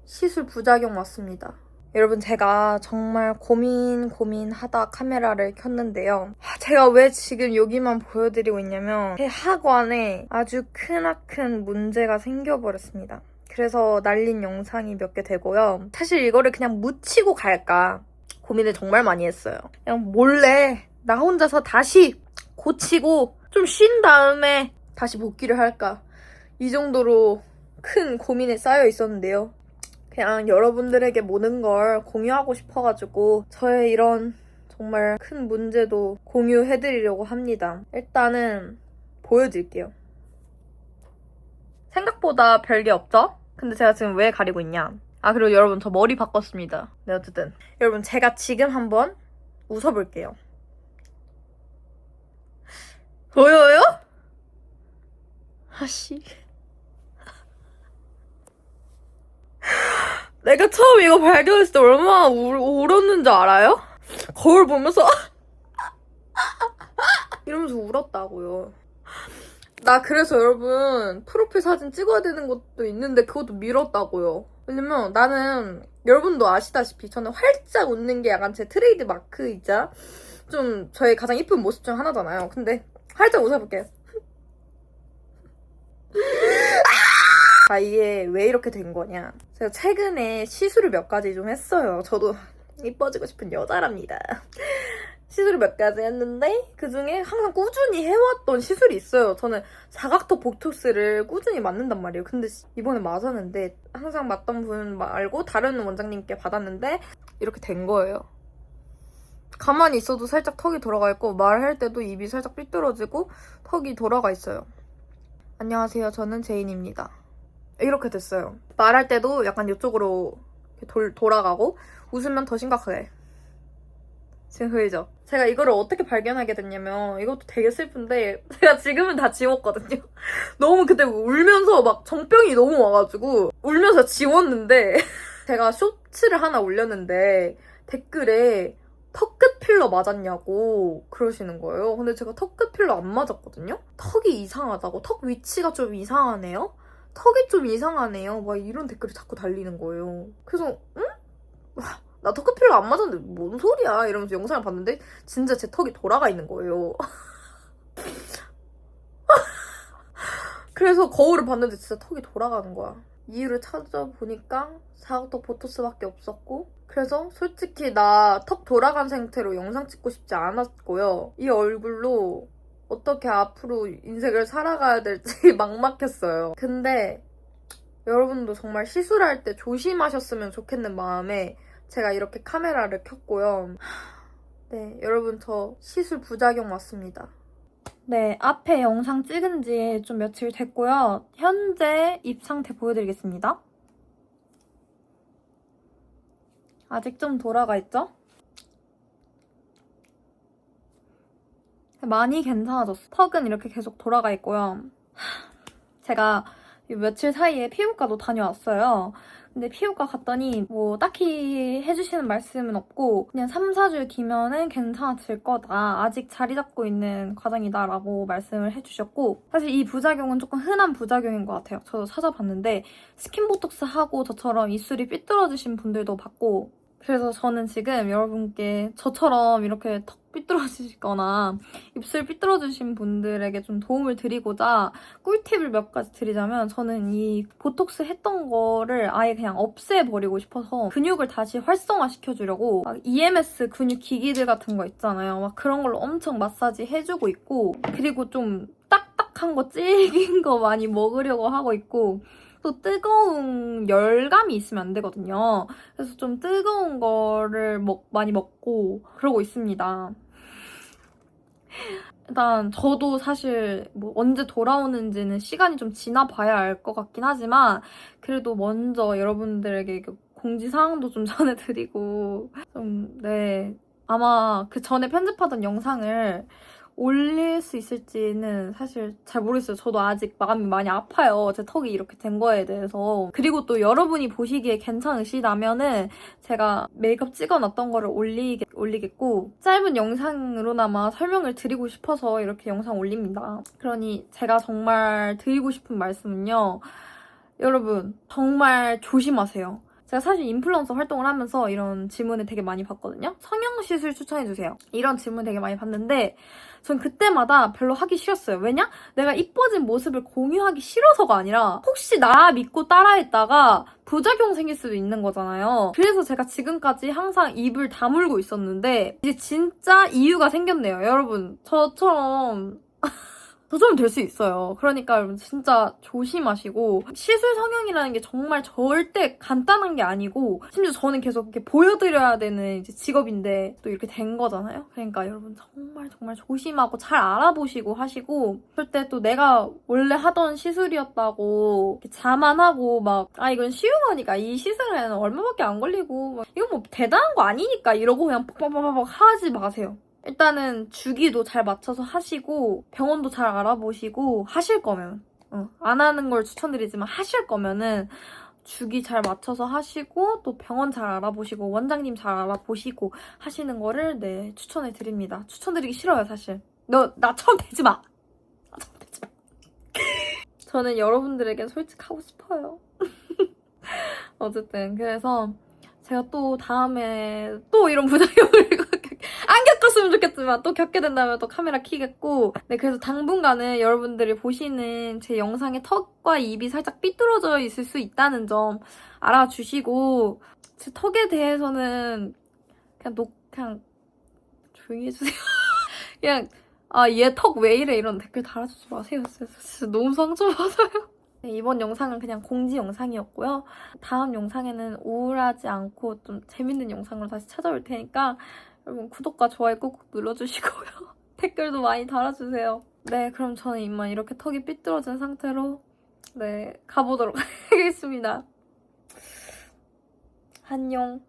시술 부작용 왔습니다. 여러분, 제가 정말 고민하다 카메라를 켰는데요. 제가 왜 지금 여기만 보여드리고 있냐면 제 하관에 아주 크나큰 문제가 생겨버렸습니다. 그래서 날린 영상이 몇 개 되고요. 사실 이거를 그냥 묻히고 갈까 고민을 정말 많이 했어요. 그냥 몰래 나 혼자서 다시 고치고 좀 쉰 다음에 다시 복귀를 할까, 이 정도로 큰 고민에 쌓여 있었는데요. 그냥 여러분들에게 모든 걸 공유하고 싶어가지고 저의 이런 정말 큰 문제도 공유해드리려고 합니다. 일단은 보여드릴게요. 생각보다 별게 없죠? 근데 제가 지금 왜 가리고 있냐? 그리고 여러분, 저 머리 바꿨습니다. 네, 어쨌든 여러분, 제가 지금 한번 웃어볼게요. 보여요? 아씨, 내가 처음 이거 발견했을 때 얼마나 울었는지 알아요? 거울 보면서 이러면서 울었다고요. 나 그래서 여러분, 프로필 사진 찍어야 되는 것도 있는데 그것도 미뤘다고요. 왜냐면 나는, 여러분도 아시다시피 저는 활짝 웃는 게 약간 제 트레이드 마크이자 좀 저의 가장 이쁜 모습 중 하나잖아요. 근데 활짝 웃어볼게요. 이게 왜 이렇게 된 거냐. 제가 최근에 시술을 몇 가지 좀 했어요. 저도 이뻐지고 싶은 여자랍니다. 시술을 몇 가지 했는데 그중에 항상 꾸준히 해왔던 시술이 있어요. 저는 사각턱 보톡스를 꾸준히 맞는단 말이에요. 근데 이번에 맞았는데 항상 맞던 분 말고 다른 원장님께 받았는데 이렇게 된 거예요. 가만히 있어도 살짝 턱이 돌아가 있고 말할 때도 입이 살짝 삐뚤어지고 턱이 돌아가 있어요. 안녕하세요. 저는 제인입니다. 이렇게 됐어요. 말할 때도 약간 이쪽으로 돌아가고 웃으면 더 심각하게. 지금 보이죠? 제가 이거를 어떻게 발견하게 됐냐면, 이것도 되게 슬픈데 제가 지금은 다 지웠거든요. 너무 그때 울면서 막 정병이 너무 와가지고 울면서 지웠는데 제가 쇼츠를 하나 올렸는데 댓글에 턱끝 필러 맞았냐고 그러시는 거예요. 근데 제가 턱끝 필러 안 맞았거든요? 턱이 이상하다고, 턱 위치가 좀 이상하네요? 턱이 좀 이상하네요. 막 이런 댓글이 자꾸 달리는 거예요. 그래서 응? 나 턱끝 필러 안 맞았는데 뭔 소리야 이러면서 영상을 봤는데 진짜 제 턱이 돌아가 있는 거예요. 그래서 거울을 봤는데 진짜 턱이 돌아가는 거야. 이유를 찾아보니까 사각턱 보토스밖에 없었고, 그래서 솔직히 나 턱 돌아간 상태로 영상 찍고 싶지 않았고요. 이 얼굴로 어떻게 앞으로 인생을 살아가야 될지 막막했어요. 근데 여러분도 정말 시술할 때 조심하셨으면 좋겠는 마음에 제가 이렇게 카메라를 켰고요. 네, 여러분, 저 시술 부작용 왔습니다. 네, 앞에 영상 찍은 지 좀 며칠 됐고요. 현재 입 상태 보여드리겠습니다. 아직 좀 돌아가 있죠? 많이 괜찮아졌어요. 턱은 이렇게 계속 돌아가 있고요. 제가 이 며칠 사이에 피부과도 다녀왔어요. 근데 피부과 갔더니 뭐 딱히 해주시는 말씀은 없고 그냥 3, 4주 뒤면은 괜찮아질 거다. 아직 자리 잡고 있는 과정이다 라고 말씀을 해주셨고, 사실 이 부작용은 조금 흔한 부작용인 것 같아요. 저도 찾아봤는데 스킨보톡스 하고 저처럼 입술이 삐뚤어지신 분들도 봤고, 그래서 저는 지금 여러분께 저처럼 이렇게 턱 삐뚤어지거나 입술 삐뚤어지신 분들에게 좀 도움을 드리고자 꿀팁을 몇 가지 드리자면, 저는 이 보톡스 했던 거를 아예 그냥 없애버리고 싶어서 근육을 다시 활성화시켜주려고 막 EMS 근육 기기들 같은 거 있잖아요. 막 그런 걸로 엄청 마사지 해주고 있고, 그리고 좀 딱딱한 거 질긴 거 많이 먹으려고 하고 있고, 또 뜨거운 열감이 있으면 안 되거든요. 그래서 좀 뜨거운 거를 많이 먹고 그러고 있습니다. 일단 저도 사실 뭐 언제 돌아오는지는 시간이 좀 지나봐야 알 것 같긴 하지만, 그래도 먼저 여러분들에게 공지사항도 좀 전해드리고 네, 아마 그 전에 편집하던 영상을 올릴 수 있을지는 사실 잘 모르겠어요. 저도 아직 마음이 많이 아파요. 제 턱이 이렇게 된 거에 대해서. 그리고 또 여러분이 보시기에 괜찮으시다면은 제가 메이크업 찍어놨던 거를 올리겠고, 짧은 영상으로나마 설명을 드리고 싶어서 이렇게 영상 올립니다. 그러니 제가 정말 드리고 싶은 말씀은요. 여러분, 정말 조심하세요. 제가 사실 인플루언서 활동을 하면서 이런 질문을 되게 많이 받거든요. 성형시술 추천해주세요. 이런 질문 되게 많이 받는데 전 그때마다 별로 하기 싫었어요. 왜냐? 내가 이뻐진 모습을 공유하기 싫어서가 아니라 혹시 나 믿고 따라했다가 부작용 생길 수도 있는 거잖아요. 그래서 제가 지금까지 항상 입을 다물고 있었는데 이제 진짜 이유가 생겼네요. 여러분 저처럼 될 수 있어요. 그러니까 여러분 진짜 조심하시고 시술 성형이라는 게 정말 절대 간단한 게 아니고 심지어 저는 계속 이렇게 보여드려야 되는 이제 직업인데 또 이렇게 된 거잖아요. 그러니까 여러분 정말 조심하고 잘 알아보시고 하시고 절대 또 내가 원래 하던 시술이었다고 이렇게 자만하고 막 이건 쉬운 거니까 이 시술은 얼마밖에 안 걸리고 막 이건 뭐 대단한 거 아니니까 이러고 그냥 빡빡빡빡 하지 마세요. 일단은 주기도 잘 맞춰서 하시고 병원도 잘 알아보시고 하실 거면 안 하는 걸 추천드리지만 하실 거면은 주기 잘 맞춰서 하시고 또 병원 잘 알아보시고 원장님 잘 알아보시고 하시는 거를 네 추천해 드립니다. 추천드리기 싫어요 사실. 너 나처럼 되지 마. 나처럼 되지 마. 저는 여러분들에겐 솔직하고 싶어요. 어쨌든 그래서 제가 또 다음에 또 이런 부작용을 안 겪었으면 좋겠지만 또 겪게 된다면 또 카메라 켜겠고 네 그래서 당분간은 여러분들이 보시는 제 영상에 턱과 입이 살짝 삐뚤어져 있을 수 있다는 점 알아주시고 제 턱에 대해서는 그냥 조용히 해주세요. 그냥 얘 턱 왜 이래 이런 댓글 달아주지 마세요. 진짜 너무 상처받아요. 네, 이번 영상은 그냥 공지 영상이었고요. 다음 영상에는 우울하지 않고 좀 재밌는 영상으로 다시 찾아올 테니까 여러분 구독과 좋아요 꾹꾹 눌러주시고요. 댓글도 많이 달아주세요. 네, 그럼 저는 이만 이렇게 턱이 삐뚤어진 상태로 네 가보도록 하겠습니다. 안녕.